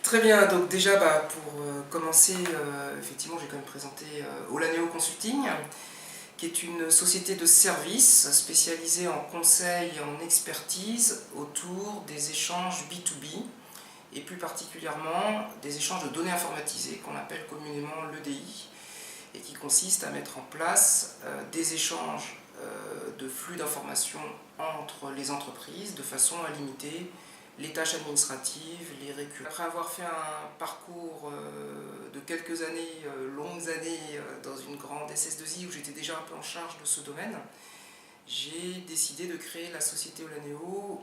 Très bien, donc déjà pour commencer, effectivement j'ai quand même présenté Olaneo Consulting, qui est une société de services spécialisée en conseil et en expertise autour des échanges B2B et plus particulièrement des échanges de données informatisées qu'on appelle communément l'EDI et qui consiste à mettre en place des échanges de flux d'informations entre les entreprises de façon à limiter les tâches administratives, les récurrences. Après avoir fait un parcours de quelques années, longues années, dans une grande SS2I où j'étais déjà un peu en charge de ce domaine, j'ai décidé de créer la société Olaneo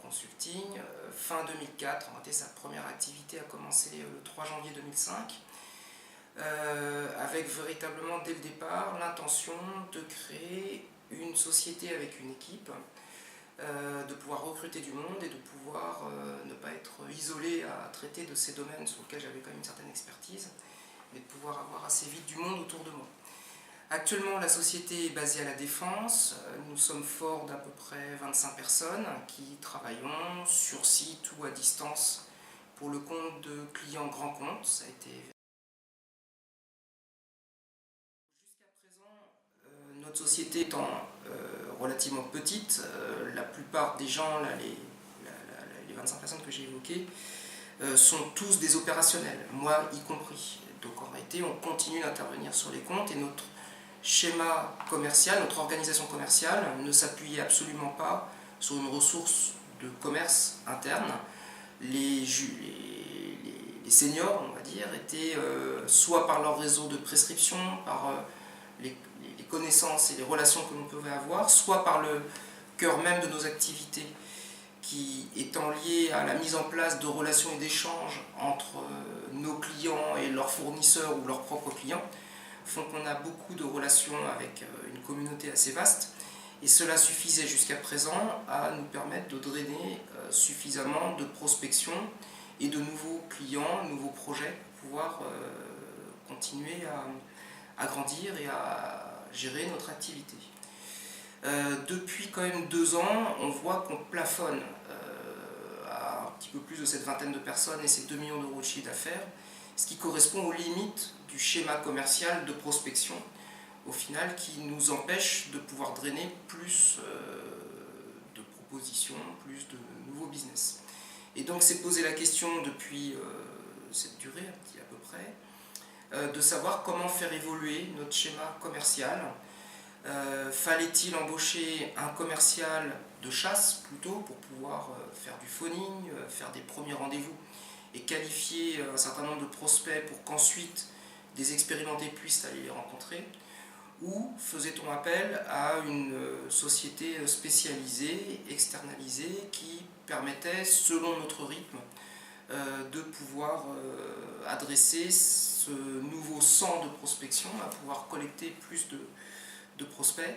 Consulting fin 2004. En réalité, sa première activité a commencé le 3 janvier 2005, avec véritablement dès le départ l'intention de créer une société avec une équipe, de pouvoir recruter du monde et de pouvoir ne pas être isolé à traiter de ces domaines sur lesquels j'avais quand même une certaine expertise, mais de pouvoir avoir assez vite du monde autour de moi. Actuellement, la société est basée à La Défense. Nous sommes forts d'à peu près 25 personnes qui travaillons sur site ou à distance pour le compte de clients grands comptes. Ça a été... Jusqu'à présent, notre société étant relativement petite, la plupart des gens, là, les 25 personnes que j'ai évoquées, sont tous des opérationnels, moi y compris. Donc en réalité, on continue d'intervenir sur les comptes et notre schéma commercial, notre organisation commerciale ne s'appuyait absolument pas sur une ressource de commerce interne. Les seniors, on va dire, étaient soit par leur réseau de prescription, par les connaissances et les relations que l'on pouvait avoir, soit par le cœur même de nos activités, qui étant liées à la mise en place de relations et d'échanges entre nos clients et leurs fournisseurs ou leurs propres clients, font qu'on a beaucoup de relations avec une communauté assez vaste, et cela suffisait jusqu'à présent à nous permettre de drainer suffisamment de prospection et de nouveaux clients, nouveaux projets, pour pouvoir continuer à grandir et à gérer notre activité. Depuis quand même 2 ans, on voit qu'on plafonne à un petit peu plus de cette vingtaine de personnes et ces 2 millions d'euros de chiffre d'affaires, ce qui correspond aux limites du schéma commercial de prospection, au final, qui nous empêche de pouvoir drainer plus de propositions, plus de nouveaux business. Et donc s'est posé la question depuis cette durée, à peu près, de savoir comment faire évoluer notre schéma commercial. Fallait-il embaucher un commercial de chasse plutôt pour pouvoir faire du phoning, faire des premiers rendez-vous et qualifier un certain nombre de prospects pour qu'ensuite des expérimentés puissent aller les rencontrer, ou faisait-on appel à une société spécialisée, externalisée, qui permettait, selon notre rythme, de pouvoir adresser ce nouveau sang de prospection, à pouvoir collecter plus de prospects,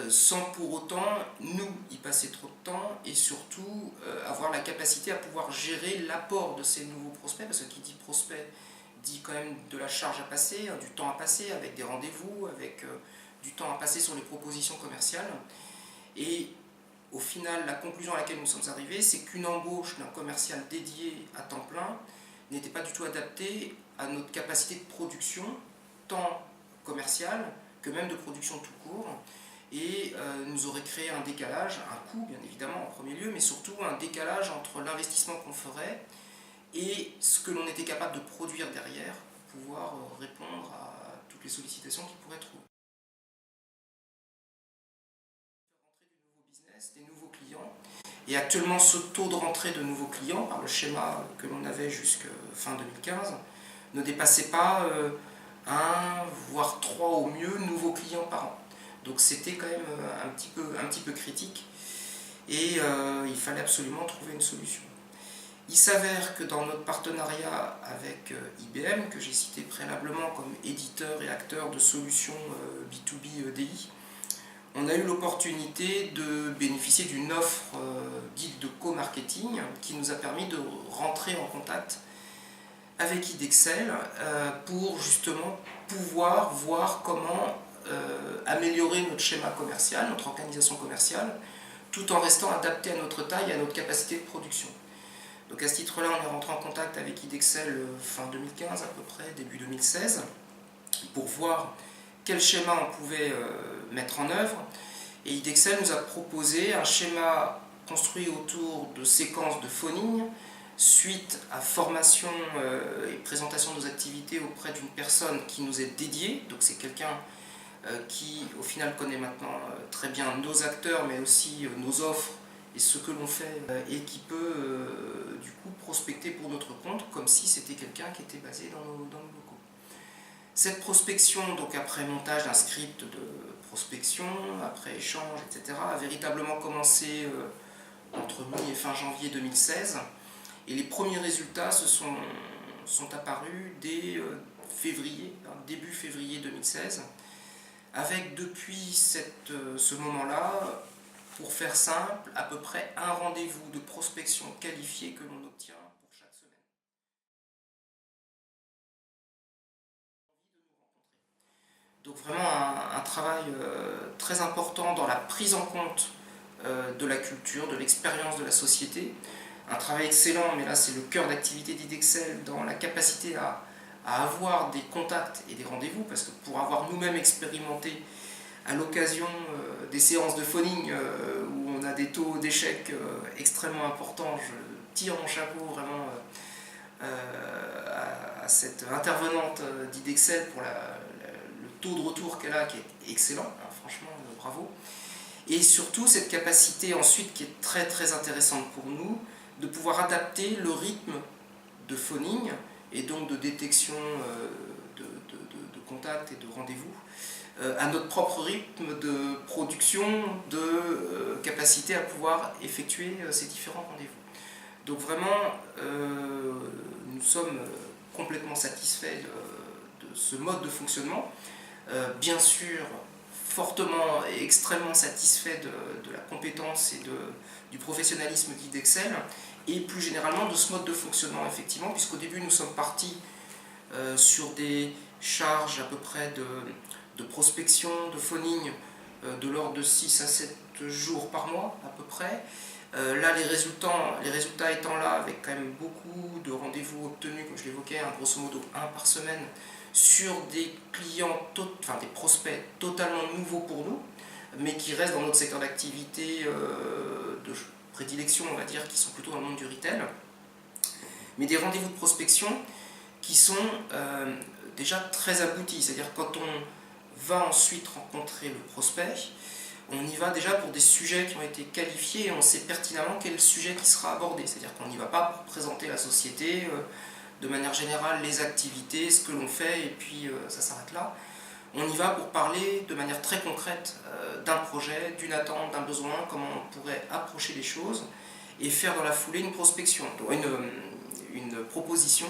sans pour autant nous y passer trop de temps et surtout avoir la capacité à pouvoir gérer l'apport de ces nouveaux prospects, parce que qui dit prospect dit quand même de la charge à passer, du temps à passer avec des rendez-vous, avec du temps à passer sur les propositions commerciales. Et au final, la conclusion à laquelle nous sommes arrivés, c'est qu'une embauche d'un commercial dédié à temps plein n'était pas du tout adaptée à notre capacité de production, tant commerciale que même de production tout court, et nous aurait créé un décalage, un coût bien évidemment en premier lieu, mais surtout un décalage entre l'investissement qu'on ferait et ce que l'on était capable de produire derrière pour pouvoir répondre à toutes les sollicitations qu'il pourrait trouver. Rentrer du nouveau business, des nouveaux clients, et actuellement ce taux de rentrée de nouveaux clients par le schéma que l'on avait jusqu'à fin 2015 ne dépassait pas 1 voire 3 au mieux nouveaux clients par an. Donc c'était quand même un petit peu critique et il fallait absolument trouver une solution. Il s'avère que dans notre partenariat avec IBM, que j'ai cité préalablement comme éditeur et acteur de solutions B2B EDI, on a eu l'opportunité de bénéficier d'une offre dite de co-marketing qui nous a permis de rentrer en contact avec Idexcel pour justement pouvoir voir comment améliorer notre schéma commercial, notre organisation commerciale, tout en restant adapté à notre taille et à notre capacité de production. Donc à ce titre-là, on est rentré en contact avec IDEXCEL fin 2015 à peu près, début 2016, pour voir quel schéma on pouvait mettre en œuvre. Et IDEXCEL nous a proposé un schéma construit autour de séquences de phoning, suite à formation et présentation de nos activités auprès d'une personne qui nous est dédiée. Donc c'est quelqu'un qui au final connaît maintenant très bien nos acteurs, mais aussi nos offres et ce que l'on fait, et qui peut du coup prospecter pour notre compte comme si c'était quelqu'un qui était basé dans nos locaux. Cette prospection, donc après montage d'un script de prospection, après échange, etc., a véritablement commencé entre mi et fin janvier 2016, et les premiers résultats sont apparus dès février, début février 2016, avec depuis ce moment-là, pour faire simple, à peu près un rendez-vous de prospection qualifié que l'on obtient pour chaque semaine. Donc vraiment un travail très important dans la prise en compte de la culture, de l'expérience de la société. Un travail excellent, mais là c'est le cœur d'activité d'IDEXCEL, dans la capacité à avoir des contacts et des rendez-vous, parce que pour avoir nous-mêmes expérimenté à l'occasion des séances de phoning où on a des taux d'échec extrêmement importants, je tire mon chapeau vraiment à cette intervenante d'IDEXCEL pour le taux de retour qu'elle a, qui est excellent, hein, franchement bravo. Et surtout cette capacité ensuite qui est très très intéressante pour nous, de pouvoir adapter le rythme de phoning et donc de détection de contacts et de rendez-vous à notre propre rythme de production, de capacité à pouvoir effectuer ces différents rendez-vous. Donc vraiment, nous sommes complètement satisfaits de ce mode de fonctionnement. Bien sûr, fortement et extrêmement satisfaits de la compétence et du professionnalisme d'IDEXCEL, et plus généralement de ce mode de fonctionnement, effectivement, puisqu'au début nous sommes partis sur des charges à peu près de prospection, de phoning de l'ordre de 6 à 7 jours par mois à peu près. Là les résultats étant là, avec quand même beaucoup de rendez-vous obtenus, comme je l'évoquais, grosso modo 1 par semaine, sur des clients, des prospects totalement nouveaux pour nous, mais qui restent dans notre secteur d'activité de prédilection, on va dire, qui sont plutôt dans le monde du retail, mais des rendez-vous de prospection qui sont déjà très aboutis, c'est-à-dire quand on va ensuite rencontrer le prospect, on y va déjà pour des sujets qui ont été qualifiés et on sait pertinemment quel sujet qui sera abordé, c'est-à-dire qu'on n'y va pas pour présenter la société, de manière générale les activités, ce que l'on fait, et puis ça s'arrête là. On y va pour parler de manière très concrète d'un projet, d'une attente, d'un besoin, comment on pourrait approcher les choses, et faire dans la foulée une prospection, une proposition.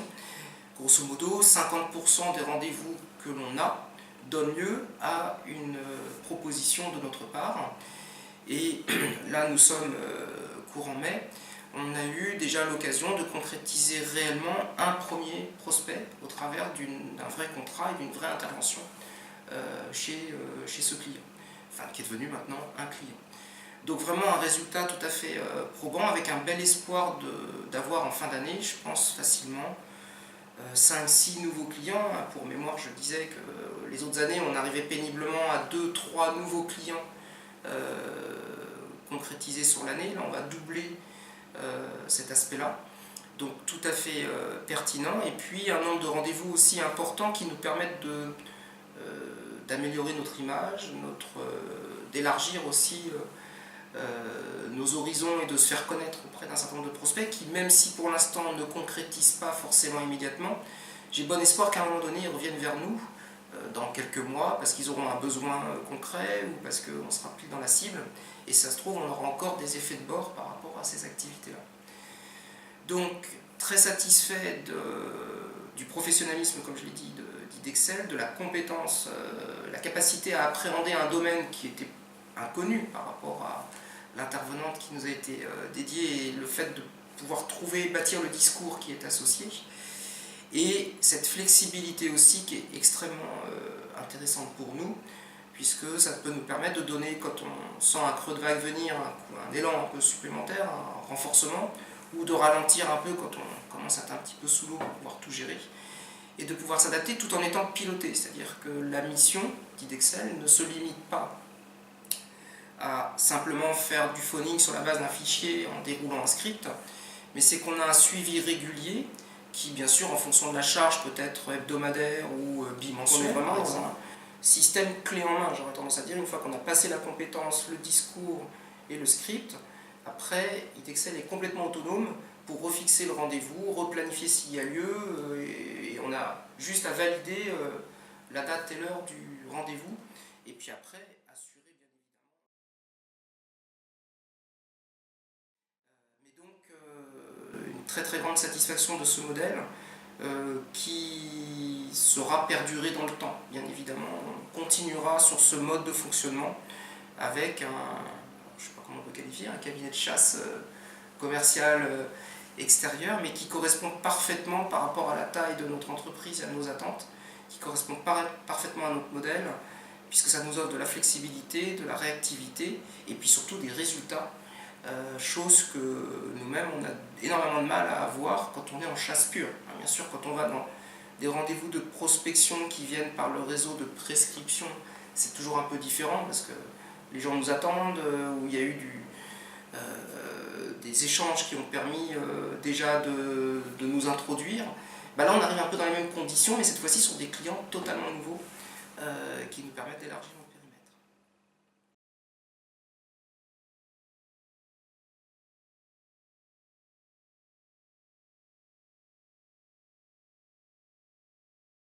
Grosso modo, 50% des rendez-vous que l'on a donnent lieu à une proposition de notre part. Et là, nous sommes courant mai, on a eu déjà l'occasion de concrétiser réellement un premier prospect au travers d'un vrai contrat et d'une vraie intervention chez ce client, enfin qui est devenu maintenant un client. Donc vraiment un résultat tout à fait probant, avec un bel espoir d'avoir en fin d'année, je pense facilement, 5-6 nouveaux clients. Pour mémoire, je disais que les autres années, on arrivait péniblement à 2-3 nouveaux clients concrétisés sur l'année. Là, on va doubler cet aspect-là. Donc tout à fait pertinent. Et puis un nombre de rendez-vous aussi important qui nous permettent d'améliorer notre image, d'élargir aussi nos horizons et de se faire connaître auprès d'un certain nombre de prospects qui, même si pour l'instant ne concrétisent pas forcément immédiatement, j'ai bon espoir qu'à un moment donné ils reviennent vers nous dans quelques mois parce qu'ils auront un besoin concret ou parce qu'on sera pris dans la cible, et ça se trouve on aura encore des effets de bord par rapport à ces activités-là. Donc très satisfait du professionnalisme, comme je l'ai dit, d'IDEXCEL, de la compétence, la capacité à appréhender un domaine qui était inconnu par rapport à l'intervenante qui nous a été dédiée, et le fait de pouvoir bâtir le discours qui est associé, et cette flexibilité aussi qui est extrêmement intéressante pour nous, puisque ça peut nous permettre de donner, quand on sent un creux de vague venir, un élan un peu supplémentaire, un renforcement, ou de ralentir un peu quand on commence à être un petit peu sous l'eau pour pouvoir tout gérer, et de pouvoir s'adapter tout en étant piloté. C'est-à-dire que la mission d'Idexcel ne se limite pas à simplement faire du phoning sur la base d'un fichier en déroulant un script, mais c'est qu'on a un suivi régulier qui, bien sûr, en fonction de la charge, peut être hebdomadaire ou bimensuel, par exemple. Système clé en main, j'aurais tendance à dire, une fois qu'on a passé la compétence, le discours et le script, après, Idexcel est complètement autonome pour refixer le rendez-vous, replanifier s'il y a lieu, et on a juste à valider la date et l'heure du rendez-vous, et puis après, assurer bien évidemment. Mais donc, une très très grande satisfaction de ce modèle, qui sera perduré dans le temps, bien évidemment. On continuera sur ce mode de fonctionnement avec je ne sais pas comment on peut qualifier, un cabinet de chasse commercial extérieur, mais qui correspond parfaitement par rapport à la taille de notre entreprise et à nos attentes, qui correspond parfaitement à notre modèle, puisque ça nous offre de la flexibilité, de la réactivité, et puis surtout des résultats, chose que nous-mêmes on a énormément de mal à avoir quand on est en chasse pure. Bien sûr, quand on va dans des rendez-vous de prospection qui viennent par le réseau de prescription, c'est toujours un peu différent, parce que les gens nous attendent, où il y a eu des échanges qui ont permis déjà de nous introduire. Là, on arrive un peu dans les mêmes conditions, mais cette fois-ci sur des clients totalement nouveaux qui nous permettent d'élargir.